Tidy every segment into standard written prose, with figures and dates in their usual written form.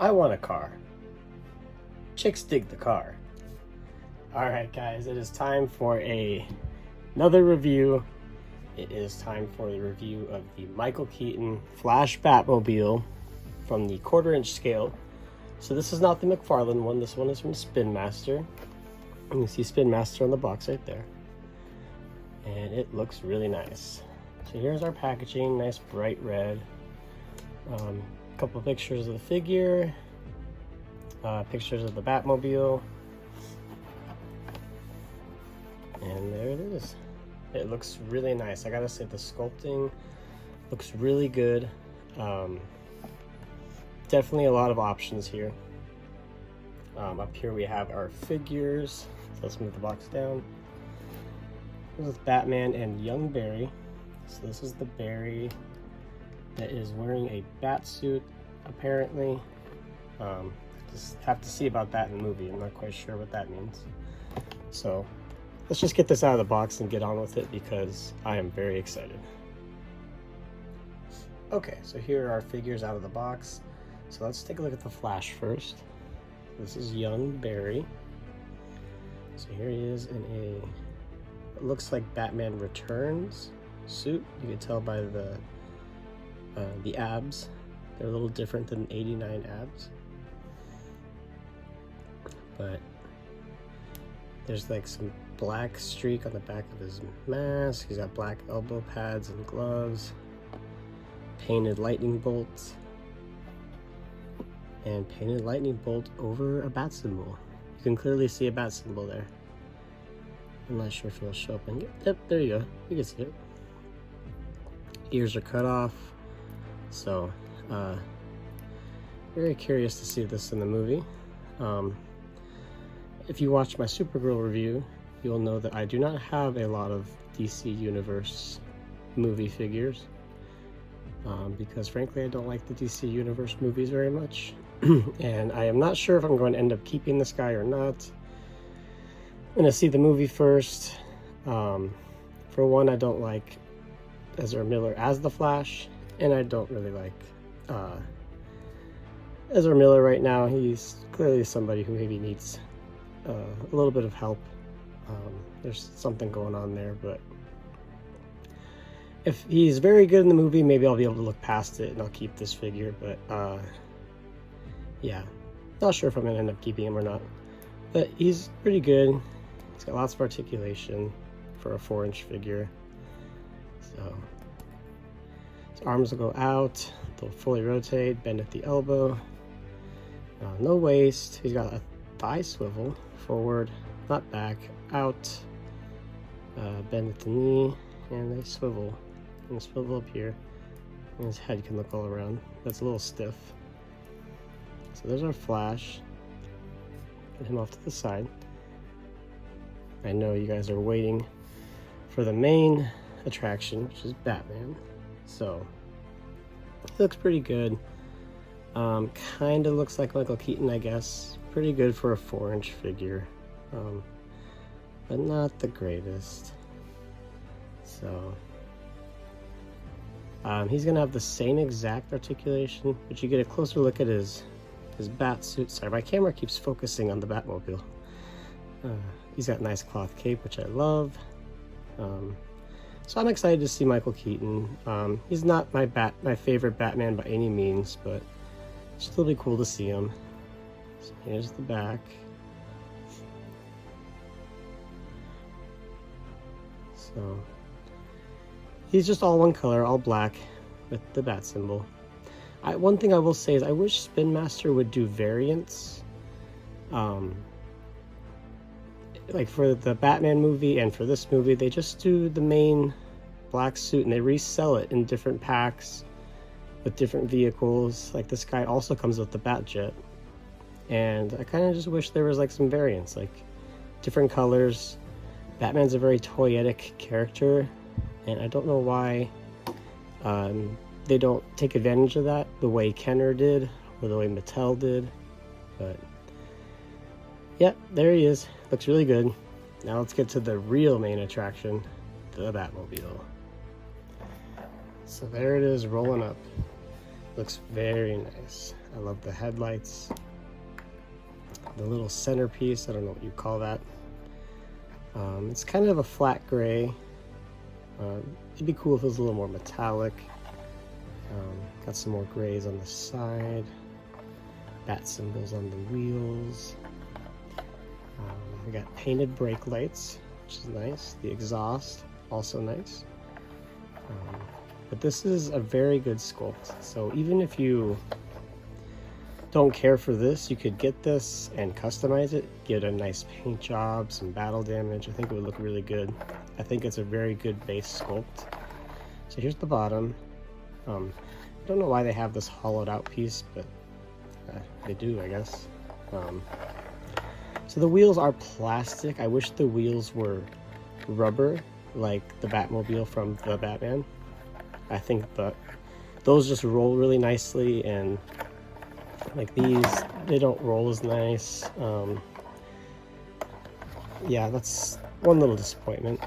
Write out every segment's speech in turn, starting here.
I want a car. Chicks dig the car. Alright guys, it is time for another review. It is time for the review of the Michael Keaton Flash Batmobile from the 1/4 inch scale. So this is not the McFarlane one, this one is from Spinmaster. You can see Spinmaster on the box right there. And it looks really nice. So here's our packaging, nice bright red. A couple pictures of the figure, pictures of the Batmobile, and there it is. It looks really nice. I gotta say, the sculpting looks really good. Definitely a lot of options here. Up here we have our figures. So let's move the box down. This is Batman and young Barry. So this is the Barry that is wearing a bat suit, apparently. Just have to see about that in the movie. I'm not quite sure what that means. So let's just get this out of the box and get on with it because I am very excited. Okay, so here are our figures out of the box. So let's take a look at the Flash first. This is young Barry. So here he is in it looks like Batman Returns suit. You can tell by the abs. They're a little different than 89 abs. But there's like some black streak on the back of his mask. He's got black elbow pads and gloves. Painted lightning bolts. And painted lightning bolt over a bat symbol. You can clearly see a bat symbol there. I'm not sure if it'll show up. Yep, there you go. You can see it. Ears are cut off. So, very curious to see this in the movie. If you watched my Supergirl review, you'll know that I do not have a lot of DC Universe movie figures. Because frankly, I don't like the DC Universe movies very much. And I am not sure if I'm going to end up keeping this guy or not. I'm going to see the movie first. For one, I don't like Ezra Miller as the Flash, and I don't really like Ezra Miller right now. He's clearly somebody who maybe needs a little bit of help. There's something going on there, but if he's very good in the movie, maybe I'll be able to look past it and I'll keep this figure. But yeah, not sure if I'm gonna end up keeping him or not, but he's pretty good. He's got lots of articulation for a 4-inch figure. So his arms will go out, they'll fully rotate, bend at the elbow, no waist. He's got a thigh swivel, forward, not back, out, bend at the knee, and they swivel. And swivel up here, and his head can look all around. That's a little stiff. So there's our Flash. Put him off to the side. I know you guys are waiting for the main attraction, which is Batman. So he looks pretty good. Kind of looks like Michael Keaton, I guess. Pretty good for a 4-inch figure, but not the greatest. So he's gonna have the same exact articulation, but you get a closer look at his bat suit. Sorry, my camera keeps focusing on the Batmobile. He's got a nice cloth cape, which I love. So I'm excited to see Michael Keaton. He's not my favorite Batman by any means, but it'll still be cool to see him. So here's the back. So he's just all one color, all black, with the bat symbol. One thing I will say is I wish Spinmaster would do variants. Like for the Batman movie and for this movie, they just do the main black suit and they resell it in different packs with different vehicles. Like this guy also comes with the Batjet. And I kind of just wish there was like some variants, like different colors. Batman's a very toyetic character, and I don't know why they don't take advantage of that the way Kenner did or the way Mattel did. But yeah, there he is. Looks really good. Now let's get to the real main attraction, the Batmobile. So there it is rolling up. Looks very nice. I love the headlights. The little centerpiece, I don't know what you call that. It's kind of a flat gray. It'd be cool if it was a little more metallic. Got some more grays on the side. Bat symbols on the wheels. We got painted brake lights, which is nice. The exhaust, also nice. But this is a very good sculpt. So even if you don't care for this, you could get this and customize it. Get a nice paint job, some battle damage. I think it would look really good. I think it's a very good base sculpt. So here's the bottom. I don't know why they have this hollowed out piece, but they do, I guess. So the wheels are plastic. I wish the wheels were rubber, like the Batmobile from the Batman. I think those just roll really nicely, and like these, they don't roll as nice. Yeah, that's one little disappointment.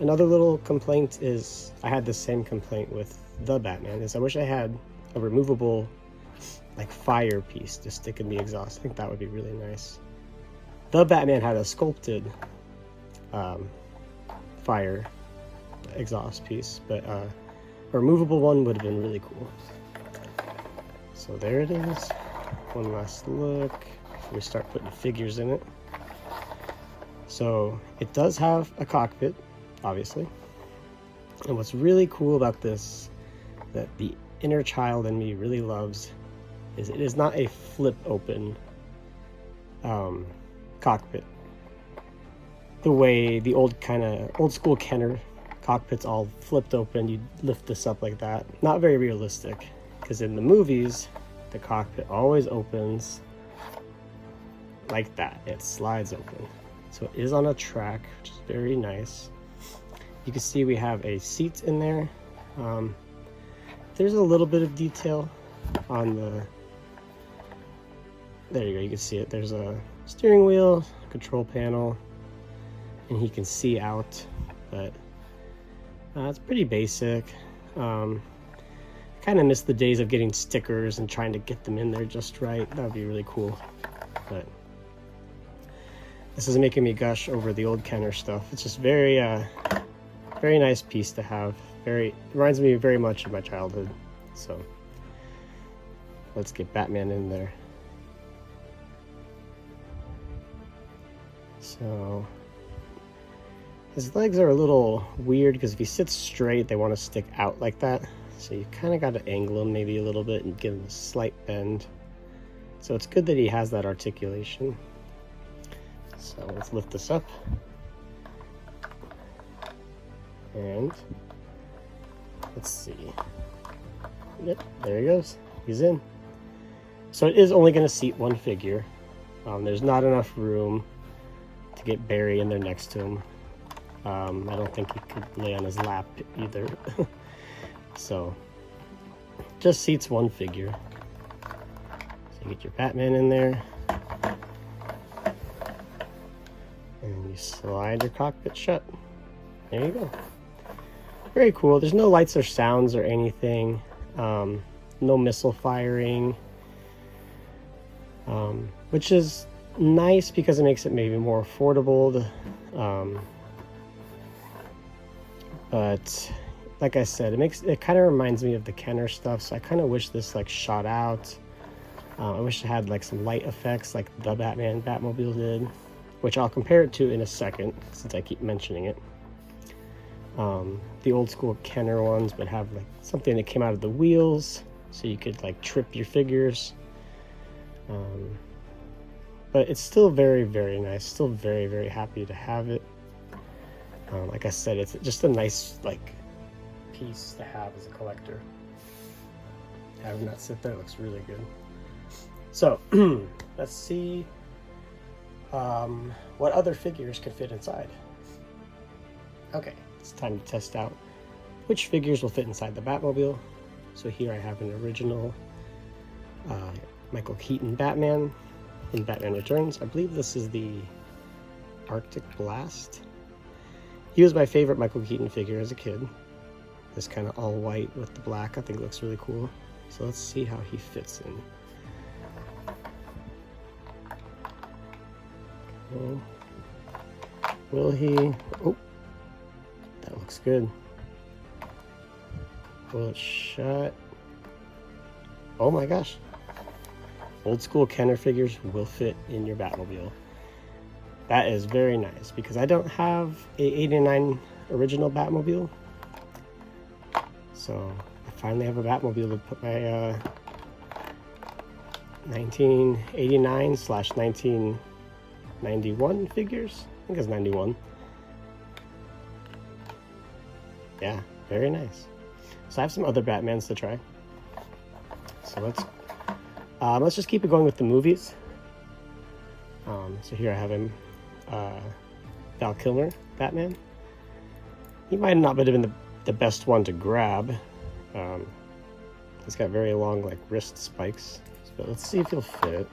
Another little complaint is, I had the same complaint with the Batman, is I wish I had a removable like fire piece to stick in the exhaust. I think that would be really nice. The Batman had a sculpted fire exhaust piece, but a removable one would have been really cool. So there it is. One last look before we start putting figures in it. So it does have a cockpit, obviously. And what's really cool about this, that the inner child in me really loves, is it is not a flip open cockpit. The way the old school Kenner cockpits all flipped open, you lift this up like that. Not very realistic, because in the movies, the cockpit always opens like that. It slides open. So it is on a track, which is very nice. You can see we have a seat in there. There's a little bit of detail on the, there you go, you can see it. There's a steering wheel, control panel, and he can see out, but it's pretty basic. Kind of miss the days of getting stickers and trying to get them in there just right. That would be really cool. But this is making me gush over the old Kenner stuff. It's just very nice piece to have. Reminds me very much of my childhood. So let's get Batman in there. So his legs are a little weird because if he sits straight, they want to stick out like that. So you kind of got to angle him maybe a little bit and give him a slight bend. So it's good that he has that articulation. So let's lift this up. And let's see. Yep, there he goes. He's in. So it is only going to seat one figure. There's not enough room to get Barry in there next to him. I don't think he could lay on his lap either. So just seats one figure. So you get your Batman in there. And you slide your cockpit shut. There you go. Very cool. There's no lights or sounds or anything. No missile firing. Which is nice because it makes it maybe more affordable. But like I said, it kind of reminds me of the Kenner stuff, so I kind of wish this like shot out. I wish it had like some light effects like the Batmobile did, which I'll compare it to in a second since I keep mentioning it. The old school Kenner ones would have like something that came out of the wheels, so you could like trip your figures. But it's still very, very nice. Still very, very happy to have it. Like I said, it's just a nice like piece to have as a collector. Having that sit there looks really good. So let's see what other figures could fit inside. Okay, it's time to test out which figures will fit inside the Batmobile. So here I have an original Michael Keaton Batman in Batman Returns. I believe this is the Arctic Blast. He was my favorite Michael Keaton figure as a kid. This kind of all white with the black, I think looks really cool. So let's see how he fits in. Okay. Will he? Oh, that looks good. Will it shut? Oh my gosh. Old school Kenner figures will fit in your Batmobile. That is very nice because I don't have a 89 original Batmobile. So I finally have a Batmobile to put my 1989/1991 figures. I think it's 91. Yeah, very nice. So I have some other Batmans to try. So let's just keep it going with the movies. So here I have him, Val Kilmer, Batman. He might not have been the best one to grab. He's got very long, like, wrist spikes. So let's see if he'll fit.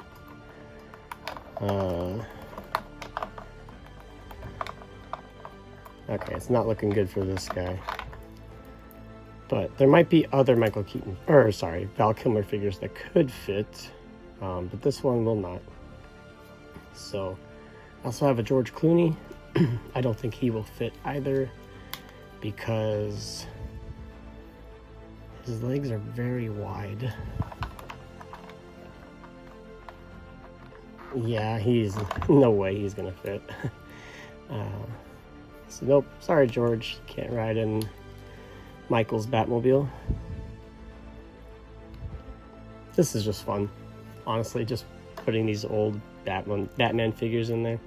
Okay, it's not looking good for this guy. But there might be other Val Kilmer figures that could fit, but this one will not. So, I also have a George Clooney. I don't think he will fit either because his legs are very wide. Yeah, no way he's gonna fit. So nope, sorry George, can't ride in Michael's Batmobile. This is just fun, honestly, just putting these old Batman figures in there.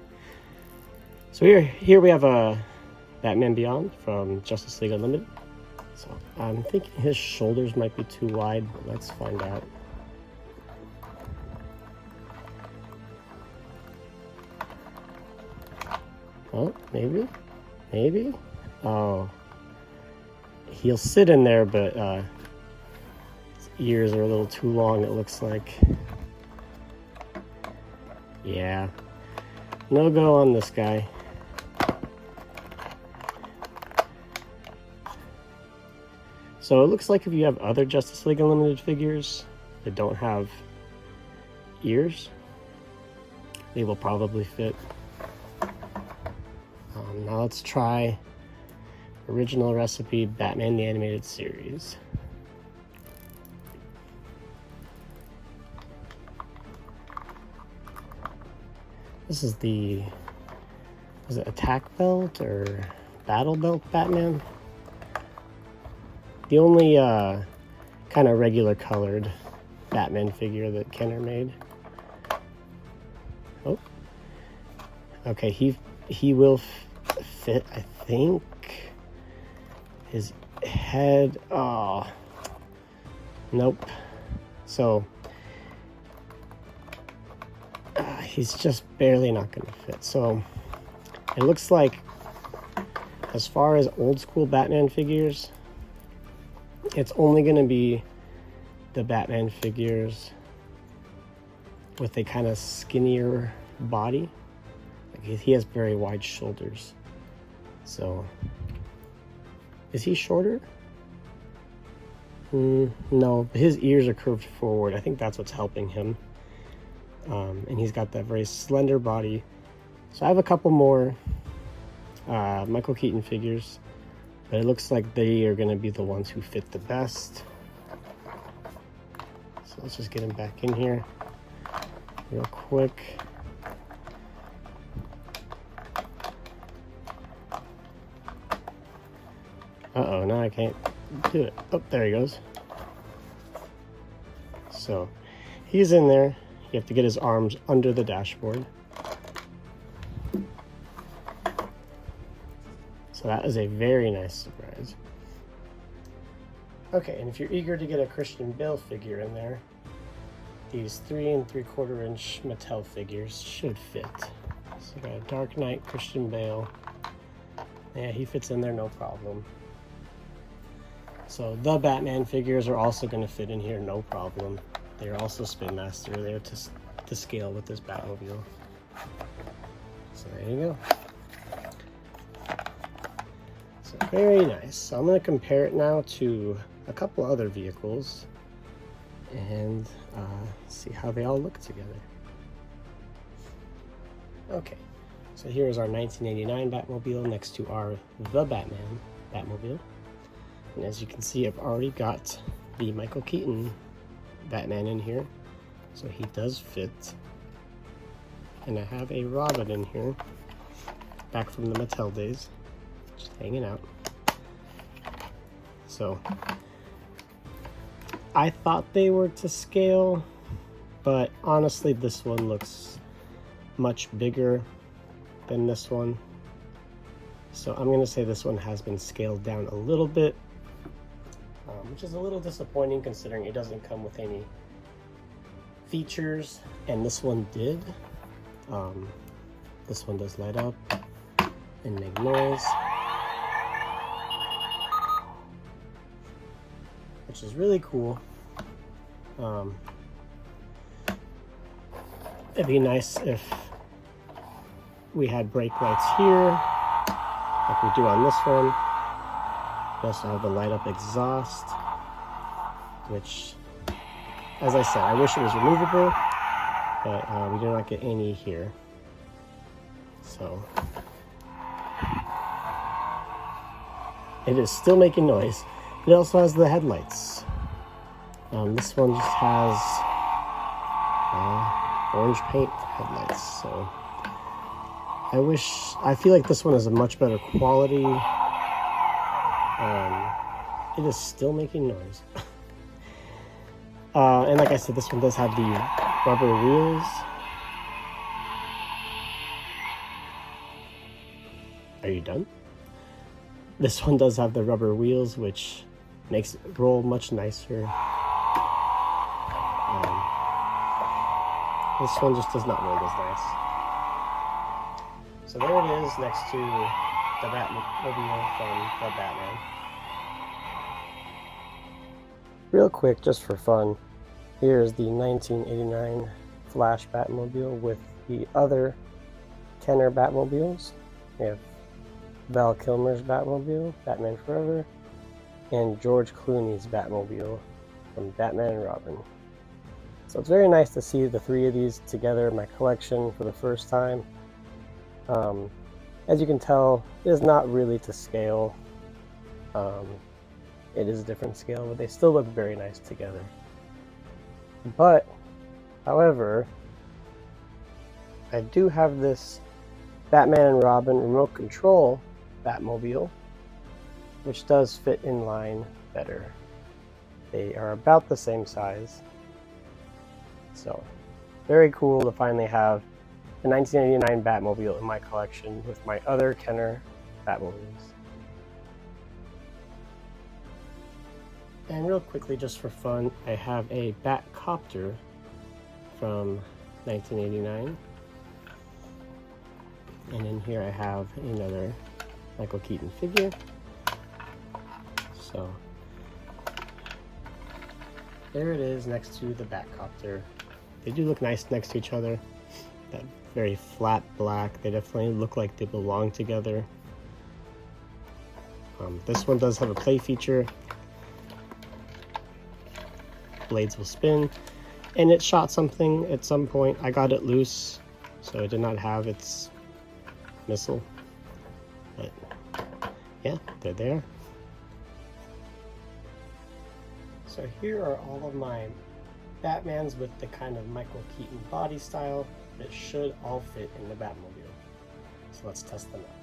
So here we have a Batman Beyond from Justice League Unlimited. So I'm thinking his shoulders might be too wide, but let's find out. Oh, maybe? Oh. He'll sit in there, but his ears are a little too long, it looks like. Yeah. No go on this guy. So it looks like if you have other Justice League Unlimited figures that don't have ears, they will probably fit. Now let's try original recipe Batman the Animated Series. This is is it Attack Belt or Battle Belt Batman? The only kind of regular colored Batman figure that Kenner made. Oh. Okay, he will fit, I think. His head, oh, nope. So, he's just barely not going to fit. So, it looks like, as far as old school Batman figures, it's only going to be the Batman figures with a kind of skinnier body. Like he has very wide shoulders. So, is he shorter? No, his ears are curved forward. I think that's what's helping him. And he's got that very slender body. So I have a couple more Michael Keaton figures, but it looks like they are going to be the ones who fit the best. So let's just get him back in here real quick. Uh-oh, now I can't do it. Oh, there he goes. So, he's in there. You have to get his arms under the dashboard. So that is a very nice surprise. Okay, and if you're eager to get a Christian Bale figure in there, these 3 3/4 inch Mattel figures should fit. So we got a Dark Knight Christian Bale. Yeah, he fits in there no problem. So the Batman figures are also going to fit in here, no problem. They're also Spinmaster. They're to scale with this Batmobile. So there you go. So very nice. So I'm going to compare it now to a couple other vehicles and see how they all look together. Okay, So here's our 1989 Batmobile next to our The Batman Batmobile. And as you can see, I've already got the Michael Keaton Batman in here, so he does fit. And I have a Robin in here, back from the Mattel days, just hanging out. So I thought they were to scale, but honestly this one looks much bigger than this one. So I'm going to say this one has been scaled down a little bit, which is a little disappointing considering it doesn't come with any features, and this one did. This one does light up and make noise, which is really cool. It'd be nice if we had brake lights here, like we do on this one. We also have the light up exhaust, which, as I said, I wish it was removable, but we do not get any here. So it is still making noise. It also has the headlights. This one just has orange paint headlights, so I feel like this one is a much better quality. It is still making noise. And like I said, this one does have the rubber wheels. Are you done? This one does have the rubber wheels, which makes it roll much nicer. This one just does not roll as nice. So there it is next to the Batmobile from the Batman. Real quick, just for fun, here's the 1989 Flash Batmobile with the other Kenner Batmobiles. We have Val Kilmer's Batmobile, Batman Forever, and George Clooney's Batmobile from Batman and Robin. So it's very nice to see the three of these together in my collection for the first time. As you can tell, it is not really to scale. It is a different scale, but they still look very nice together. But, however, I do have this Batman and Robin remote control Batmobile, which does fit in line better. They are about the same size. So, very cool to finally have the 1989 Batmobile in my collection with my other Kenner Batmobiles. And real quickly, just for fun, I have a Batcopter from 1989. And in here I have another Michael Keaton figure. So, there it is next to the Batcopter. They do look nice next to each other. That very flat black, they definitely look like they belong together. This one does have a play feature. Blades will spin, and it shot something at some point. I got it loose, so it did not have its missile. But yeah, they're there. So here are all of my Batmans with the kind of Michael Keaton body style that should all fit in the Batmobile. So let's test them out.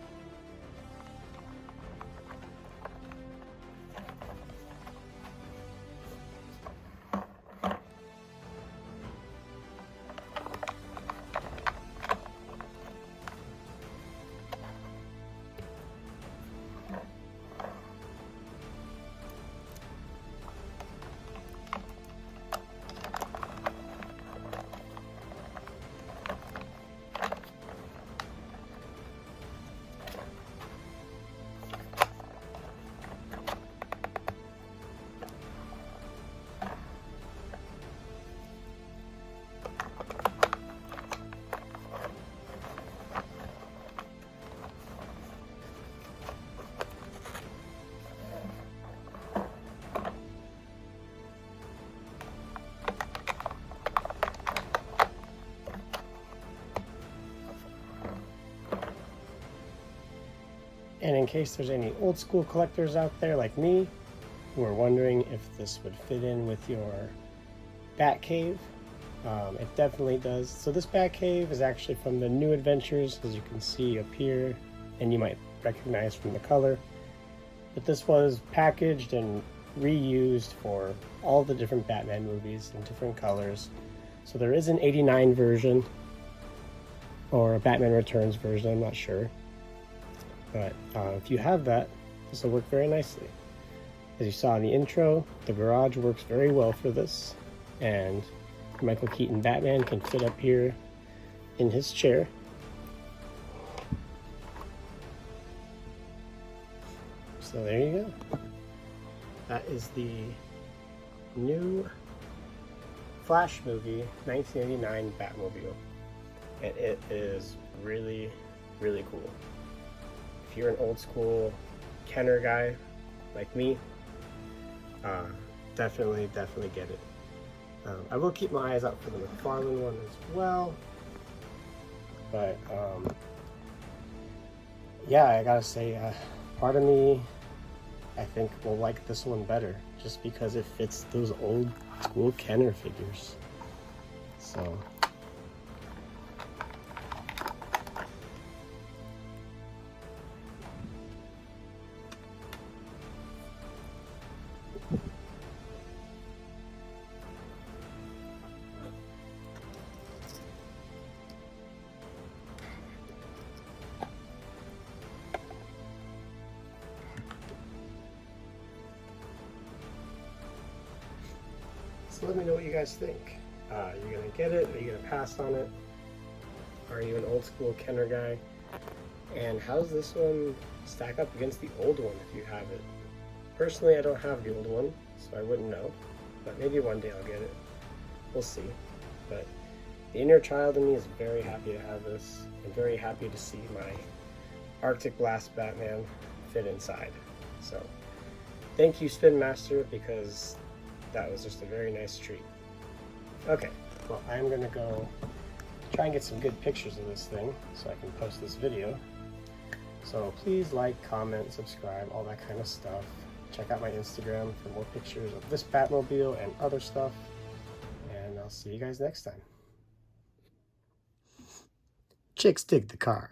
And in case there's any old school collectors out there like me who are wondering if this would fit in with your bat cave, it definitely does. So this bat cave is actually from the New Adventures, as you can see up here, and you might recognize from the color. But this was packaged and reused for all the different Batman movies in different colors. So there is an '89 version or a Batman Returns version, I'm not sure. But if you have that, this will work very nicely. As you saw in the intro, the garage works very well for this, and Michael Keaton Batman can fit up here in his chair. So there you go. That is the new Flash movie 1989 Batmobile. And it is really, really cool. If you're an old school Kenner guy like me, definitely get it. I will keep my eyes out for the McFarlane one as well. But yeah, I gotta say, part of me, I think, will like this one better, just because it fits those old school Kenner figures. So let me know what you guys think. You're gonna get it? Are you gonna pass on it? Are you an old school Kenner guy? And how does this one stack up against the old one if you have it? Personally, I don't have the old one, so I wouldn't know. But maybe one day I'll get it. We'll see. But the inner child in me is very happy to have this. I'm very happy to see my Arctic Blast Batman fit inside. So thank you, Spinmaster, because that was just a very nice treat. Okay, well, I'm gonna go try and get some good pictures of this thing so I can post this video. So please like, comment, subscribe, all that kind of stuff. Check out my Instagram for more pictures of this Batmobile and other stuff. And I'll see you guys next time. Chicks dig the car.